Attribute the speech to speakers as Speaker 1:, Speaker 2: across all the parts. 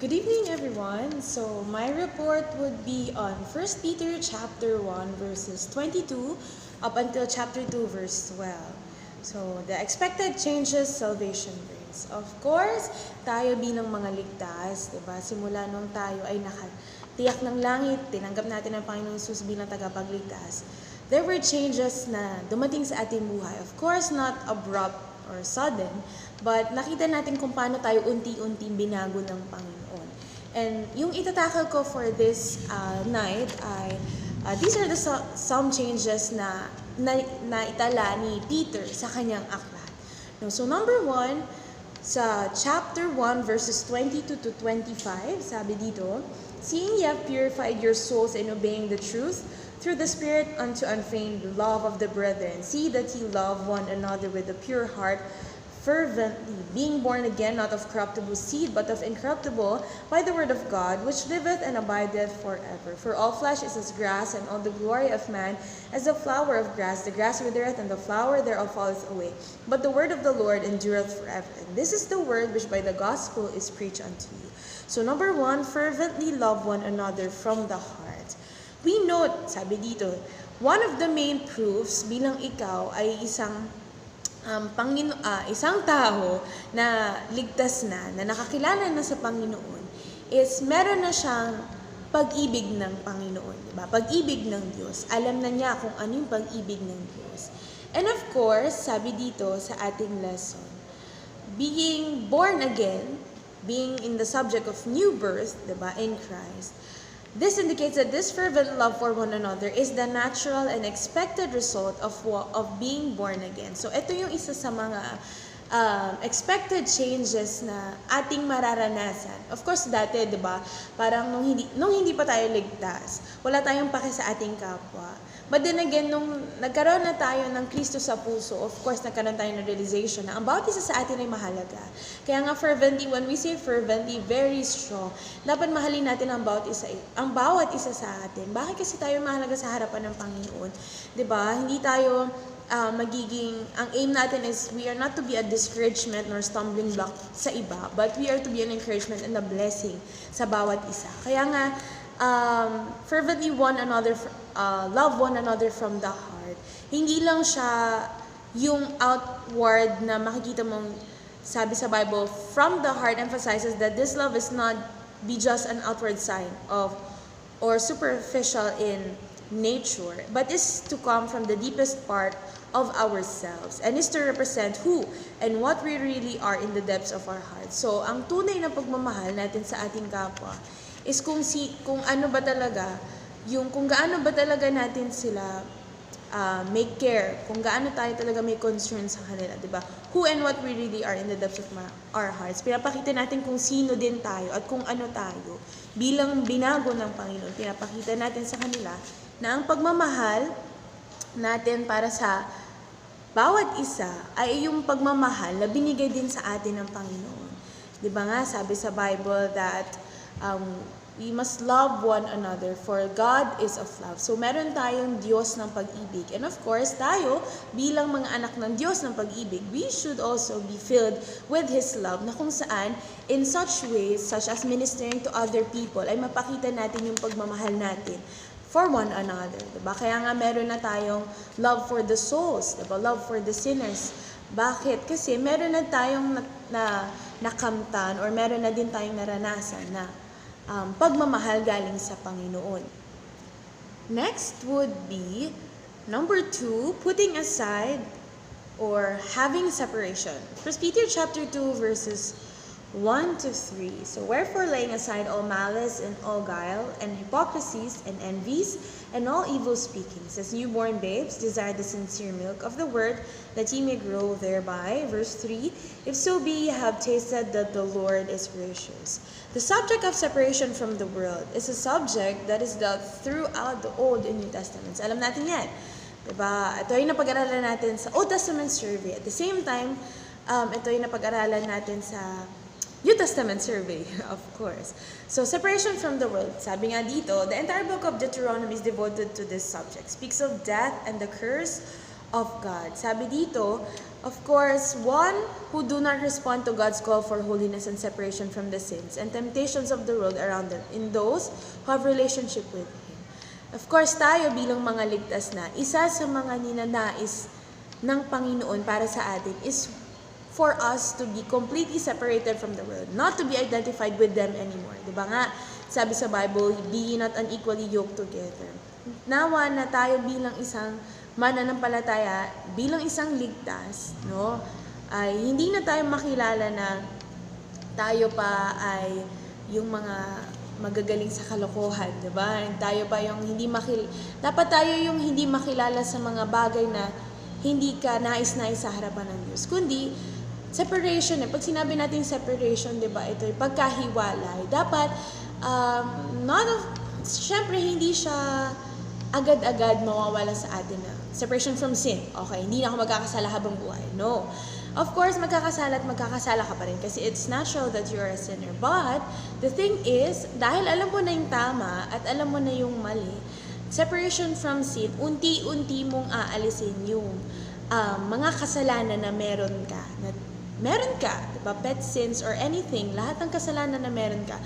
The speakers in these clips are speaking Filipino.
Speaker 1: Good evening, everyone. So, my report would be on 1 Peter chapter 1 verses 22 up until chapter 2 verse 12. So, the expected changes salvation brings. Of course, tayo bilang mga ligtas, 'di ba? Simula nung tayo ay nakatiyak ng langit, tinanggap natin ang Panginoong Hesus bilang tagapagligtas. There were changes na dumating sa ating buhay. Of course, not abrupt or sudden, but nakita natin kung paano tayo unti-unting binago ng Panginoon. And yung itatakal ko for this night ay these are some changes na itala ni Peter sa kanyang aklat. No, so number 1, sa chapter 1 verses 22 to 25, sabi dito, "Seeing ye have purified your souls in obeying the truth, through the Spirit unto unfeigned love of the brethren, see that ye love one another with a pure heart, fervently, being born again, not of corruptible seed, but of incorruptible, by the word of God, which liveth and abideth forever. For all flesh is as grass, and all the glory of man as the flower of grass. The grass withereth, and the flower thereof falleth away. But the word of the Lord endureth forever. And this is the word which by the gospel is preached unto you." So number 1, fervently love one another from the heart. We note, sabi dito, one of the main proofs bilang ikaw ay isang tao na ligtas na nakakilala na sa Panginoon, is meron na siyang pag-ibig ng Panginoon, diba? Pag-ibig ng Diyos. Alam na niya kung ano yung pag-ibig ng Diyos. And of course, sabi dito sa ating lesson, being born again, being in the subject of new birth, diba, in Christ, this indicates that this fervent love for one another is the natural and expected result of being born again. So ito yung isa sa mga expected changes na ating mararanasan. Of course, dati, 'di ba? Parang nung hindi pa tayo ligtas, wala tayong pake sa ating kapwa. But then again, nung nagkaroon na tayo ng Kristo sa puso, of course, nagkaroon tayo ng realization na ang bawat isa sa atin ay mahalaga. Kaya nga fervently, when we say fervently, very strong, dapat mahalin natin ang bawat isa sa atin. Bakit kasi tayo mahalaga sa harapan ng Panginoon? 'Di ba? Hindi tayo ang aim natin is we are not to be a discouragement nor stumbling block sa iba, but we are to be an encouragement and a blessing sa bawat isa. Kaya nga, fervently love one another from the heart. Hindi lang siya yung outward na makikita mong, sabi sa Bible, from the heart emphasizes that this love is not be just an outward sign of or superficial in nature, but is to come from the deepest part of ourselves and is to represent who and what we really are in the depths of our hearts. So, ang tunay na pagmamahal natin sa ating kapwa is kung gaano ba talaga natin sila make care, kung gaano tayo talaga may concern sa kanila, 'di ba? Who and what we really are in the depths of our hearts. Pinapakita natin kung sino din tayo at kung ano tayo bilang binago ng Panginoon. Pinapakita natin sa kanila na ang pagmamahal natin para sa bawat isa ay yung pagmamahal na binigay din sa atin ng Panginoon. 'Di ba nga, sabi sa Bible that we must love one another for God is of love. So meron tayong Diyos ng pag-ibig. And of course, tayo bilang mga anak ng Diyos ng pag-ibig, we should also be filled with His love na kung saan in such ways, such as ministering to other people, ay mapakita natin yung pagmamahal natin for one another, diba? Kaya nga meron na tayong love for the souls, diba? Love for the sinners. Bakit? Kasi meron na tayong nakamtan or meron na din tayong naranasan na pagmamahal galing sa Panginoon. Next would be number 2, putting aside or having separation. 1 Peter chapter 2 verses 1 to 3. "So wherefore laying aside all malice and all guile and hypocrisies and envies and all evil speakings, as newborn babes desire the sincere milk of the word, that ye may grow thereby." Verse 3, "If so be ye have tasted that the Lord is gracious." The subject of separation from the world is a subject that is dealt throughout the Old and New Testaments. Alam natin yan. Diba? Ito ay napag-aralan natin sa Old Testament survey. At the same time, ito ay napag-aralan natin sa New Testament survey, of course. So, separation from the world. Sabi nga dito, the entire book of Deuteronomy is devoted to this subject. Speaks of death and the curse of God. Sabi dito, Of course, one who do not respond to God's call for holiness and separation from the sins and temptations of the world around them, in those who have relationship with Him. Of course, tayo bilang mga ligtas na, isa sa mga ninanais ng Panginoon para sa atin is for us to be completely separated from the world, not to be identified with them anymore. Diba nga, sabi sa Bible, be ye not unequally yoked together. Nawa na tayo bilang isang mananampalataya, bilang isang ligtas, no, ay hindi na tayo makilala na tayo pa ay yung mga magagaling sa kalokohan, di ba? Tayo pa yung dapat tayo yung hindi makilala sa mga bagay na hindi ka nais-nais sa harapan ng Diyos. Kundi, separation, pag sinabi natin separation, di ba, ito yung pagkahiwalay. Dapat, syempre hindi siya agad-agad mawawala sa atin na separation from sin. Okay, hindi na ako magkakasala habang buhay. No. Of course, magkakasala ka pa rin kasi it's natural that you are a sinner. But, the thing is, dahil alam mo na yung tama at alam mo na yung mali, separation from sin, unti-unti mong aalisin yung mga kasalanan na meron ka, diba? Pet sins or anything, lahat ng kasalanan na meron ka,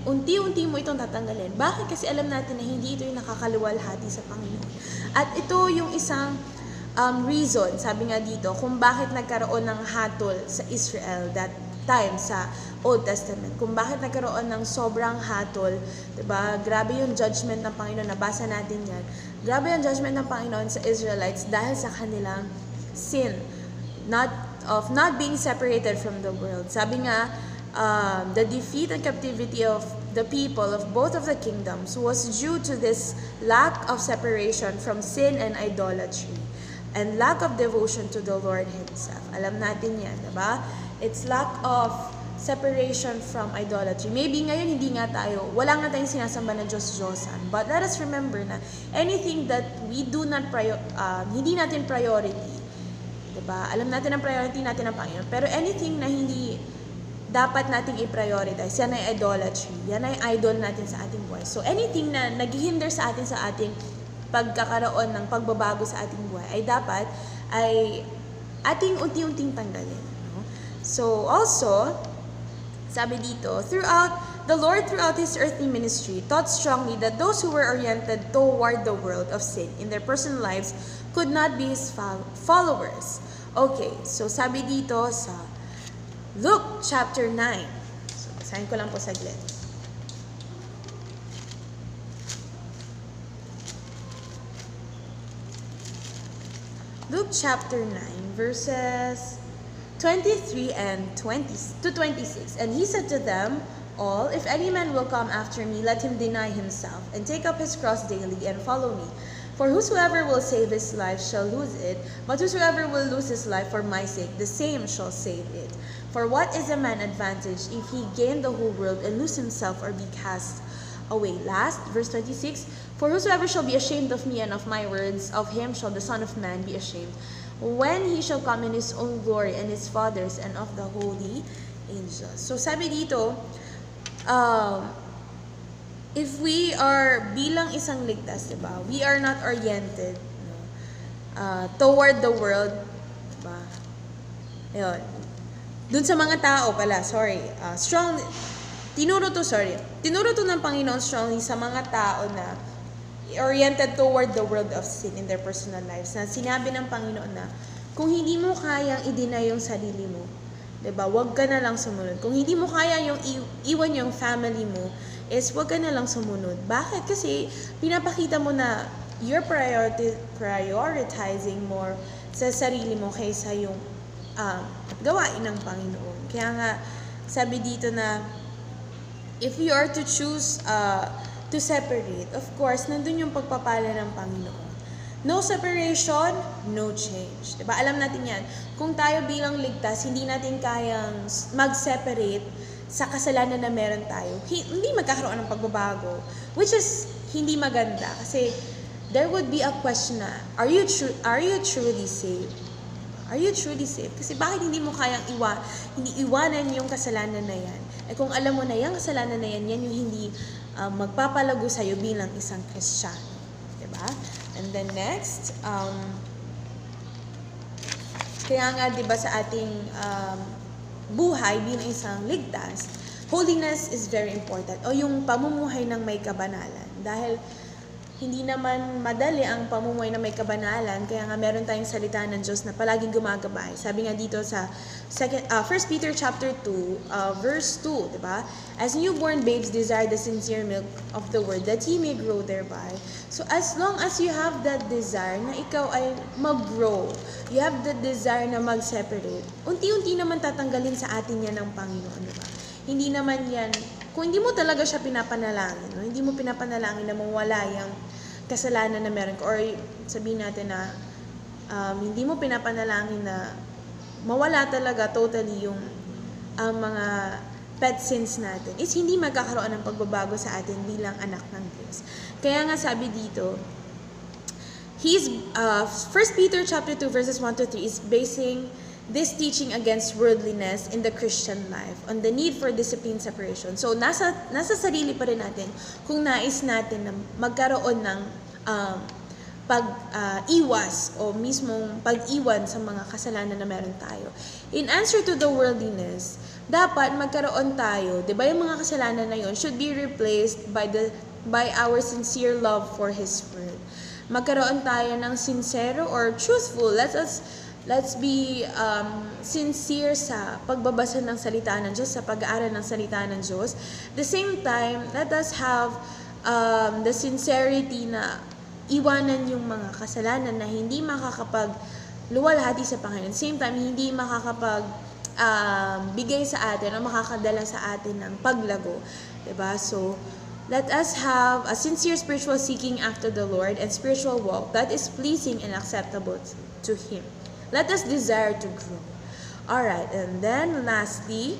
Speaker 1: unti-unti mo itong tatanggalin. Bakit? Kasi alam natin na hindi ito yung nakakaluwalhati sa Panginoon. At ito yung isang reason, sabi nga dito, kung bakit nagkaroon ng hatol sa Israel that time sa Old Testament. Kung bakit nagkaroon ng sobrang hatol, diba? Grabe yung judgment ng Panginoon, nabasa natin yan. Grabe yung judgment ng Panginoon sa Israelites dahil sa kanilang sin, of not being separated from the world. Sabi nga, the defeat and captivity of the people of both of the kingdoms was due to this lack of separation from sin and idolatry and lack of devotion to the Lord Himself. Alam natin yan, diba? It's lack of separation from idolatry. Maybe ngayon wala nga tayong sinasamba na Diyos-Diyosan. But let us remember na anything that we do not hindi natin priority, diba? Alam natin ang priority natin ng Panginoon. Pero anything na hindi dapat nating i-prioritize, yan ay idolatry. Yan ay idol natin sa ating buhay. So anything na naghihinder sa atin sa ating pagkakaroon ng pagbabago sa ating buhay ay dapat ay ating unti-unting tanggalin. No? So also, sabi dito, the Lord throughout His earthly ministry taught strongly that those who were oriented toward the world of sin in their personal lives could not be His followers. Okay, so sabi dito sa Luke chapter 9. So, basahin ko lang po saglit. Luke chapter 9, verses 23 to 26. And He said to them all, if any man will come after me, let him deny himself, and take up his cross daily, and follow me. For whosoever will save his life shall lose it, but whosoever will lose his life for my sake, the same shall save it. For what is a man advantage if he gain the whole world and lose himself or be cast away? Last, verse 26, for whosoever shall be ashamed of me and of my words, of him shall the Son of Man be ashamed, when He shall come in His own glory and His Father's and of the holy angels. So sabi dito, if we are bilang isang ligtas, diba, we are not oriented toward the world, diba? Ayun. Dun sa mga tao pala, tinuro to ng Panginoon strongly sa mga tao na oriented toward the world of sin in their personal lives. Na sinabi ng Panginoon na, kung hindi mo kayang i-deny yung sarili mo, diba, wag ka na lang sumunod. Kung hindi mo kaya yung iwan yung family mo, is wag ka na lang sumunod. Bakit? Kasi pinapakita mo na you're prioritizing more sa sarili mo kaysa yung gawain ng Panginoon. Kaya nga, sabi dito na if you are to choose to separate, of course, nandun yung pagpapala ng Panginoon. No separation, no change. Diba? Alam natin yan. Kung tayo bilang ligtas, hindi natin kayang mag-separate sa kasalanan na meron tayo, hindi magkakaroon ng pagbabago. Which is hindi maganda. Kasi there would be a question na, are you truly saved? Are you truly saved? Kasi bakit hindi mo kayang iwanan yung kasalanan na yan? Kung alam mo na yung kasalanan na yan, yan yung hindi magpapalago sa'yo bilang isang Kristiyano. Diba? And then next, Kaya nga, di ba, sa ating buhay bilang isang ligtas, holiness is very important. O yung pamumuhay ng may kabanalan. Dahil hindi naman madali ang pamumuhay na may kabanalan, kaya nga meron tayong salita ng Diyos na palaging gumagabay. Sabi nga dito sa 1 Peter chapter 2, verse 2, di ba? As newborn babes desire the sincere milk of the word, that ye may grow thereby. So as long as you have that desire na ikaw ay mag-grow, you have that desire na mag-separate, unti-unti naman tatanggalin sa atin yan ng Panginoon, di ba? Hindi naman yan, kung hindi mo talaga siya pinapanalangin, no? Hindi mo pinapanalangin na mawala yung kasalanan na meron ko, or sabihin natin na hindi mo pinapanalangin na mawala talaga totally yung mga pet sins natin, is hindi magkakaroon ng pagbabago sa atin bilang anak ng Diyos. Kaya nga sabi dito, 1 Peter chapter 2 verses 1 to 3 is basing this teaching against worldliness in the Christian life, on the need for discipline separation. So, nasa sarili pa rin natin kung nais natin na magkaroon ng pag-iwas o mismong pag-iwan sa mga kasalanan na meron tayo. In answer to the worldliness, dapat magkaroon tayo, di ba, yung mga kasalanan na yun should be replaced by our sincere love for His Word. Magkaroon tayo ng sincero or truthful. Let's be sincere sa pagbabasa ng salita ng Diyos, sa pag-aaral ng salita ng Diyos. The same time, let us have the sincerity na iwanan yung mga kasalanan na hindi makakapag-luwalhati sa Panginoon. Same time, hindi makakapag-bigay sa atin o makakadala sa atin ng paglago. Diba? So, let us have a sincere spiritual seeking after the Lord and spiritual walk that is pleasing and acceptable to Him. Let us desire to grow. Alright, and then lastly,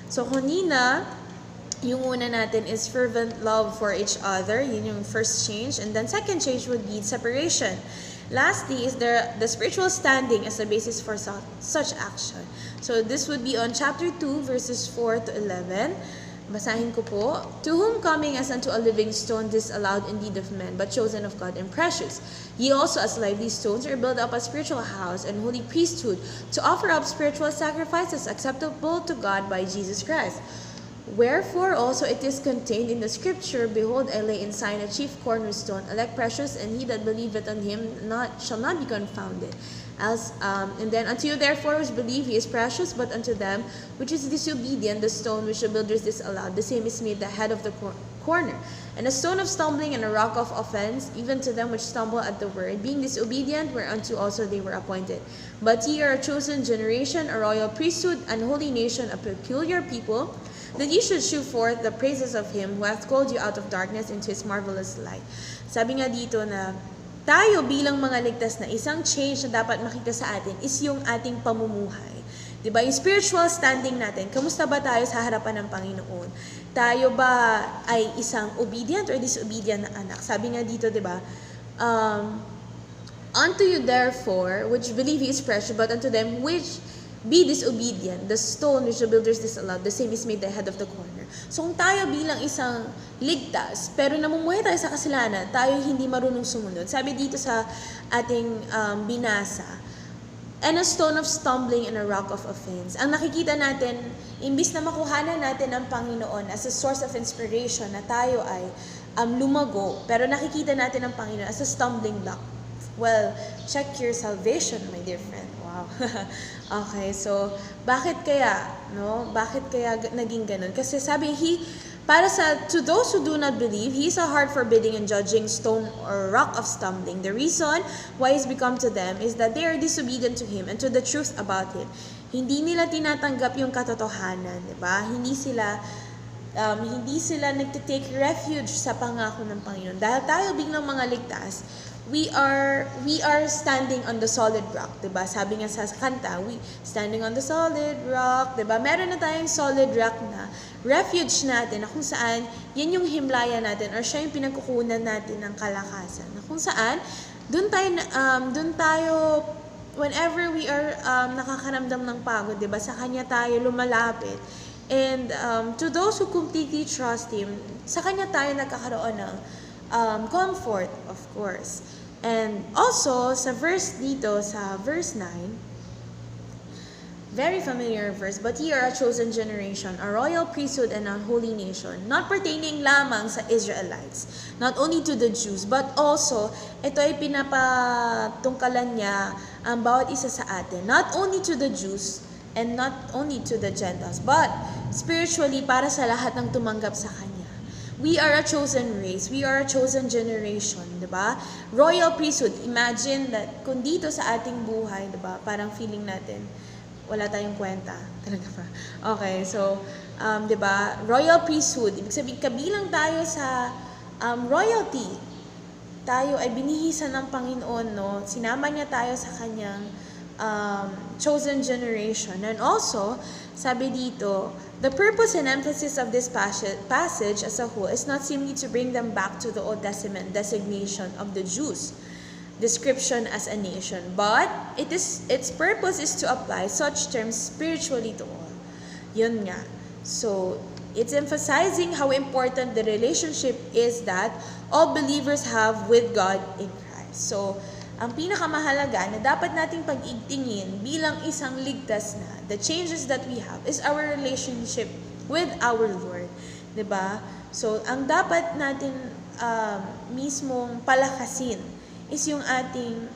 Speaker 1: so kanina, yung una natin is fervent love for each other. Yun yung first change. And then second change would be separation. Lastly is the spiritual standing as a basis for such action. So this would be on chapter 2, verses 4 to 11. Basahin ko po. To whom coming as unto a living stone, disallowed indeed of men, but chosen of God and precious. Ye also as lively stones are built up a spiritual house and holy priesthood, to offer up spiritual sacrifices acceptable to God by Jesus Christ. Wherefore also it is contained in the scripture, Behold, I lay in Zion a chief cornerstone, elect precious, and he that believeth on him shall not be confounded. And then, unto you therefore which believe, he is precious, but unto them which is disobedient, the stone which the builders disallowed, the same is made the head of the corner, and a stone of stumbling and a rock of offense, even to them which stumble at the word, being disobedient, whereunto also they were appointed. But ye are a chosen generation, a royal priesthood, an holy nation, a peculiar people, that ye should shew forth the praises of Him who hath called you out of darkness into His marvelous light. Sabi nga dito na tayo bilang mga ligtas na isang change na dapat makita sa atin is yung ating pamumuhay. Diba? Yung spiritual standing natin, kamusta ba tayo sa harapan ng Panginoon? Tayo ba ay isang obedient or disobedient na anak? Sabi nga dito, diba? Unto you therefore, which believe He is precious, but unto them which be disobedient, the stone which the builders disallowed, the same is made the head of the corner. So kung tayo bilang isang ligtas, pero namumuhay tayo sa kasalanan, tayo hindi marunong sumunod. Sabi dito sa ating binasa, and a stone of stumbling and a rock of offense. Ang nakikita natin, imbis na makuhanan natin ang Panginoon as a source of inspiration na tayo ay lumago, pero nakikita natin ang Panginoon as a stumbling block. Well, check your salvation, my dear friend. Wow. Okay, so bakit kaya, no? Bakit kaya naging ganun? Kasi sabi, to those who do not believe, He is a hard forbidding and judging stone or rock of stumbling. The reason why He's become to them is that they are disobedient to Him and to the truth about Him. Hindi nila tinatanggap yung katotohanan, di ba? Hindi sila nagtitake refuge sa pangako ng Panginoon. Dahil tayo biglang mga ligtas, we are standing on the solid rock, 'di ba? Sabi nga sa kanta, we standing on the solid rock, 'di ba? Meron na tayong solid rock na refuge natin, na kung saan yan yung himlaya natin or siya yung pinagkukunan natin ng kalakasan. Na kung saan doon tayo whenever we are nakakaramdam ng pagod, 'di ba? Sa kanya tayo lumalapit. And to those who completely trust Him, sa kanya tayo nagkakaroon ng comfort, of course. And also, sa verse dito, sa verse 9, very familiar verse, but ye are a chosen generation, a royal priesthood, and a holy nation, not pertaining lamang sa Israelites, not only to the Jews, but also, ito ay pinapatungkalan niya ang bawat isa sa atin, not only to the Jews, and not only to the Gentiles, but spiritually para sa lahat ng tumanggap sa Kanya. We are a chosen race. We are a chosen generation, di ba? Royal priesthood. Imagine that kung dito sa ating buhay, di ba, parang feeling natin, wala tayong kwenta. Talaga pa. Okay, so, di ba, royal priesthood. Ibig sabihin, kabilang tayo sa royalty. Tayo ay binihisan ng Panginoon, no? Sinama niya tayo sa kanyang chosen generation. And also, sabi dito, the purpose and emphasis of this passage as a whole is not simply to bring them back to the Old Testament designation of the Jews, description as a nation, but its purpose is to apply such terms spiritually to all. Yun nga. So, it's emphasizing how important the relationship is that all believers have with God in Christ. So, ang pinakamahalaga na dapat nating pag-igtingin bilang isang ligtas na, the changes that we have is our relationship with our Lord. 'Di ba? So, ang dapat natin mismong palakasin is yung ating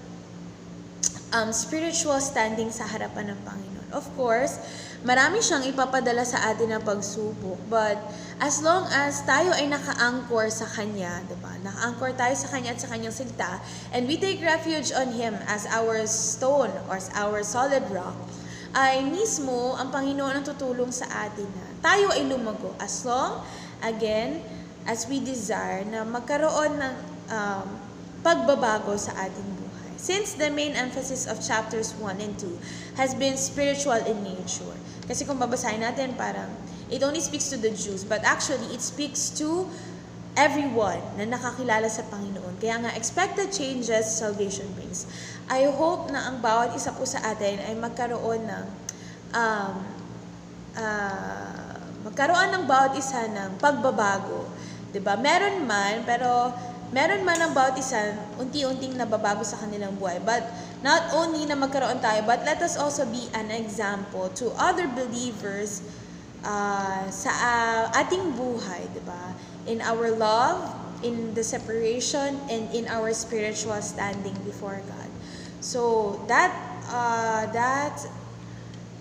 Speaker 1: spiritual standing sa harapan ng Panginoon. Of course, marami siyang ipapadala sa atin na pagsubok. But as long as tayo ay naka-anchor sa Kanya, diba? Naka-anchor tayo sa Kanya at sa Kanyang salita, and we take refuge on Him as our stone or as our solid rock, ay mismo ang Panginoon ang tutulong sa atin na tayo ay lumago. As long, again, as we desire na magkaroon ng pagbabago sa ating buhay. Since the main emphasis of chapters 1 and 2 has been spiritual in nature. Kasi kung babasahin natin, parang it only speaks to the Jews, but actually it speaks to everyone na nakakilala sa Panginoon. Kaya nga, expected changes salvation brings. I hope na ang bawat isa po sa atin ay magkaroon ng bawat isa ng pagbabago. 'Di ba? Meron man ang bawat isa unti-unting nababago sa kanilang buhay. But not only na magkaroon tayo, but let us also be an example to other believers sa ating buhay, 'di ba? In our love, in the separation, and in our spiritual standing before God. So that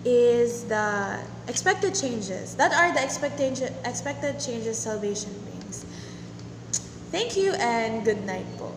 Speaker 1: is the expected changes. That are the expected changes salvation brings. Thank you and good night po.